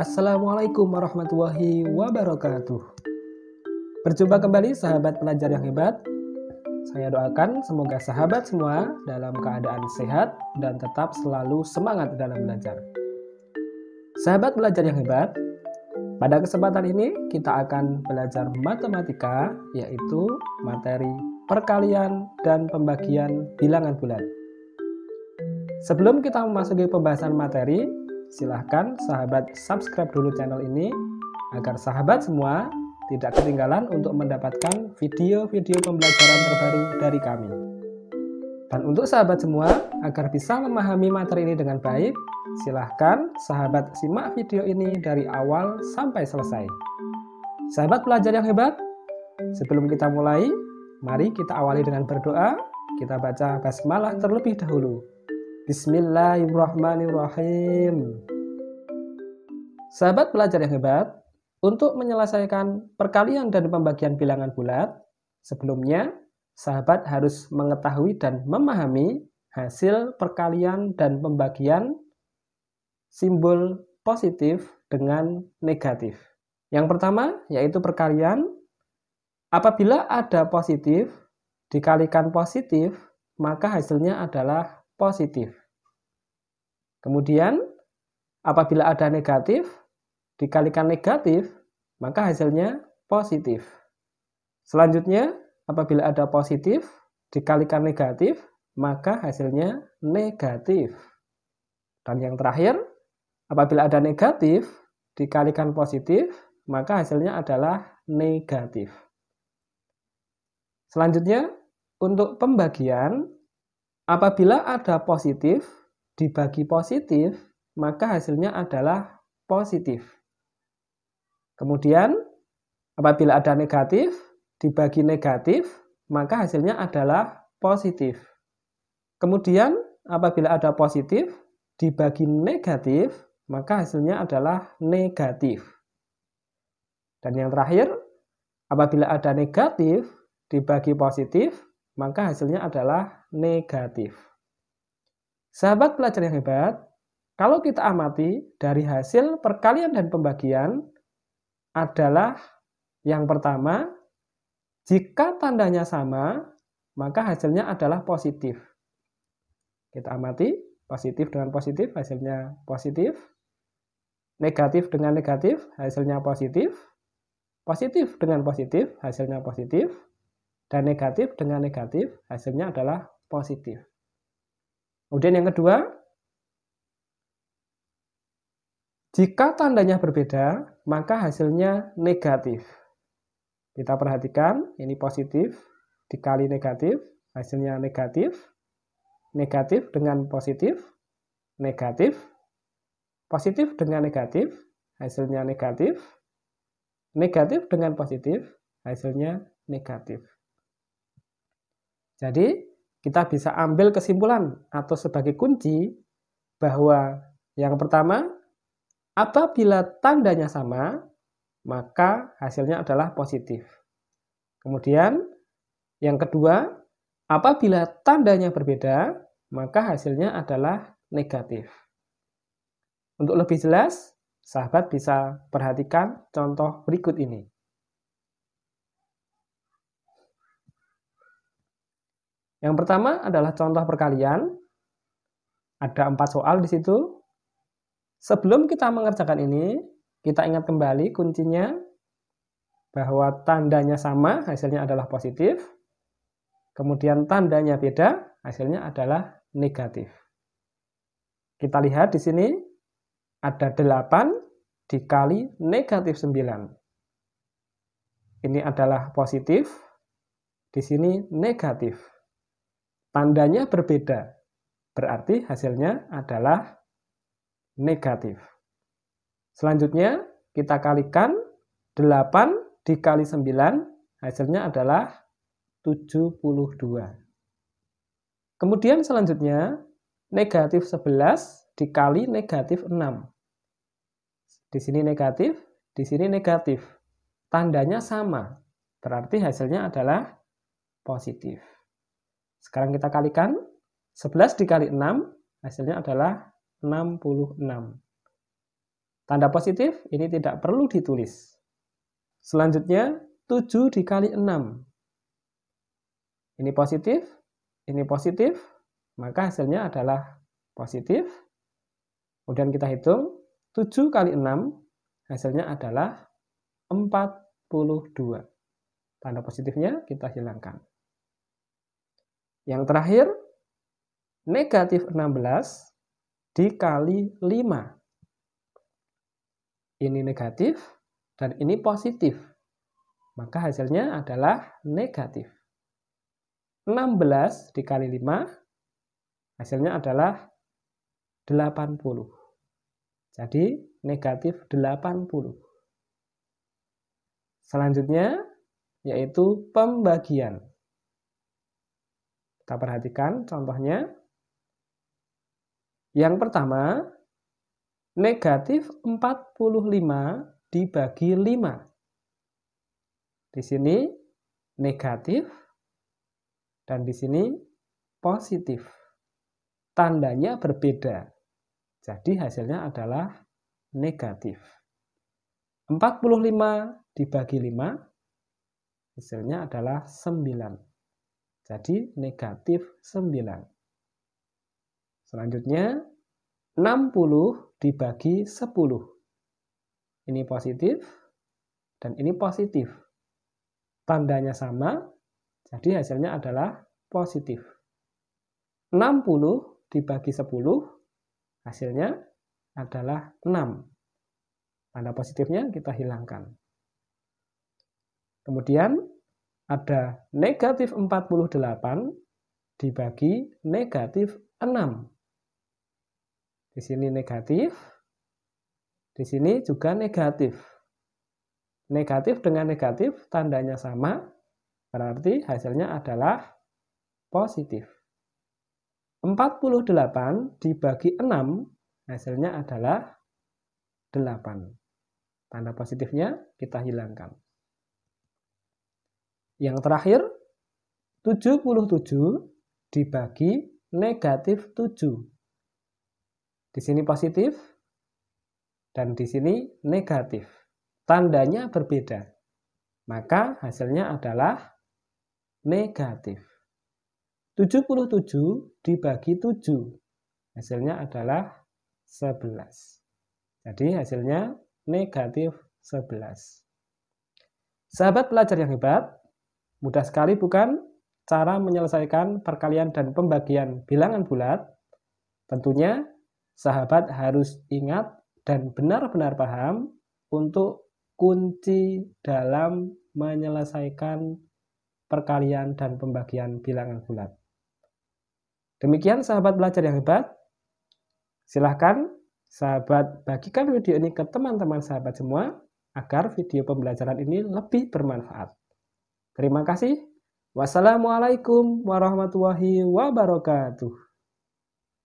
Assalamualaikum warahmatullahi wabarakatuh. Berjumpa kembali sahabat pelajar yang hebat. Saya doakan semoga sahabat semua dalam keadaan sehat dan tetap selalu semangat dalam belajar. Sahabat belajar yang hebat, pada kesempatan ini kita akan belajar matematika, yaitu materi perkalian dan pembagian bilangan bulat. Sebelum kita memasuki pembahasan materi, silahkan sahabat subscribe dulu channel ini agar sahabat semua tidak ketinggalan untuk mendapatkan video-video pembelajaran terbaru dari kami. Dan untuk sahabat semua, agar bisa memahami materi ini dengan baik, silahkan sahabat simak video ini dari awal sampai selesai. Sahabat pelajar yang hebat, sebelum kita mulai, mari kita awali dengan berdoa. Kita baca basmalah terlebih dahulu. Bismillahirrahmanirrahim. Sahabat pelajar yang hebat, untuk menyelesaikan perkalian dan pembagian bilangan bulat, sebelumnya sahabat harus mengetahui dan memahami hasil perkalian dan pembagian simbol positif dengan negatif. Yang pertama yaitu perkalian. Apabila ada positif dikalikan positif, maka hasilnya adalah positif. Kemudian, apabila ada negatif, dikalikan negatif, maka hasilnya positif. Selanjutnya, apabila ada positif, dikalikan negatif, maka hasilnya negatif. Dan yang terakhir, apabila ada negatif, dikalikan positif, maka hasilnya adalah negatif. Selanjutnya, untuk pembagian, apabila ada positif dibagi positif, maka hasilnya adalah positif. Kemudian, apabila ada negatif dibagi negatif, maka hasilnya adalah positif. Kemudian, apabila ada positif dibagi negatif, maka hasilnya adalah negatif. Dan yang terakhir, apabila ada negatif dibagi positif, maka hasilnya adalah negatif. Sahabat pelajar yang hebat, kalau kita amati dari hasil perkalian dan pembagian adalah yang pertama, jika tandanya sama, maka hasilnya adalah positif. Kita amati, positif dengan positif, hasilnya positif. Negatif dengan negatif, hasilnya positif. Positif dengan positif, hasilnya positif. Dan negatif dengan negatif, hasilnya adalah positif. Kemudian yang kedua, jika tandanya berbeda, maka hasilnya negatif. Kita perhatikan, ini positif dikali negatif, hasilnya negatif. Negatif dengan positif, negatif. Positif dengan negatif, hasilnya negatif. Negatif dengan positif, hasilnya negatif. Jadi, kita bisa ambil kesimpulan atau sebagai kunci bahwa yang pertama, apabila tandanya sama, maka hasilnya adalah positif. Kemudian, yang kedua, apabila tandanya berbeda, maka hasilnya adalah negatif. Untuk lebih jelas, sahabat bisa perhatikan contoh berikut ini. Yang pertama adalah contoh perkalian. Ada 4 soal di situ. Sebelum kita mengerjakan ini, kita ingat kembali kuncinya bahwa tandanya sama, hasilnya adalah positif. Kemudian tandanya beda, hasilnya adalah negatif. Kita lihat di sini ada 8 dikali negatif 9. Ini adalah positif, di sini negatif. Tandanya berbeda, berarti hasilnya adalah negatif. Selanjutnya, kita kalikan 8 dikali 9, hasilnya adalah 72. Kemudian selanjutnya, negatif 11 dikali negatif 6. Di sini negatif, di sini negatif. Tandanya sama, berarti hasilnya adalah positif. Sekarang kita kalikan, 11 dikali 6, hasilnya adalah 66. Tanda positif ini tidak perlu ditulis. Selanjutnya 7 dikali 6. Ini positif, maka hasilnya adalah positif. Kemudian kita hitung 7 kali 6, hasilnya adalah 42. Tanda positifnya kita hilangkan. Yang terakhir, negatif 16 dikali 5. Ini negatif dan ini positif. Maka hasilnya adalah negatif. 16 dikali 5, hasilnya adalah 80. Jadi negatif 80. Selanjutnya yaitu pembagian. Kita perhatikan contohnya. Yang pertama, negatif 45 dibagi 5. Di sini negatif dan di sini positif. Tandanya berbeda. Jadi hasilnya adalah negatif. 45 dibagi 5, hasilnya adalah 9. Jadi negatif 9. Selanjutnya 60 dibagi 10. Ini positif dan ini positif. Tandanya sama, jadi hasilnya adalah positif. 60 dibagi 10, hasilnya adalah 6. Tanda positifnya kita hilangkan. Kemudian ada negatif 48 dibagi negatif 6. Di sini negatif, di sini juga negatif. Negatif dengan negatif tandanya sama, berarti hasilnya adalah positif. 48 dibagi 6, hasilnya adalah 8. Tanda positifnya kita hilangkan. Yang terakhir, 77 dibagi negatif 7. Di sini positif, dan di sini negatif. Tandanya berbeda. Maka hasilnya adalah negatif. 77 dibagi 7. Hasilnya adalah 11. Jadi hasilnya negatif 11. Sahabat pelajar yang hebat, mudah sekali bukan cara menyelesaikan perkalian dan pembagian bilangan bulat? Tentunya sahabat harus ingat dan benar-benar paham untuk kunci dalam menyelesaikan perkalian dan pembagian bilangan bulat. Demikian sahabat belajar yang hebat. Silahkan sahabat bagikan video ini ke teman-teman sahabat semua agar video pembelajaran ini lebih bermanfaat. Terima kasih. Wassalamualaikum warahmatullahi wabarakatuh.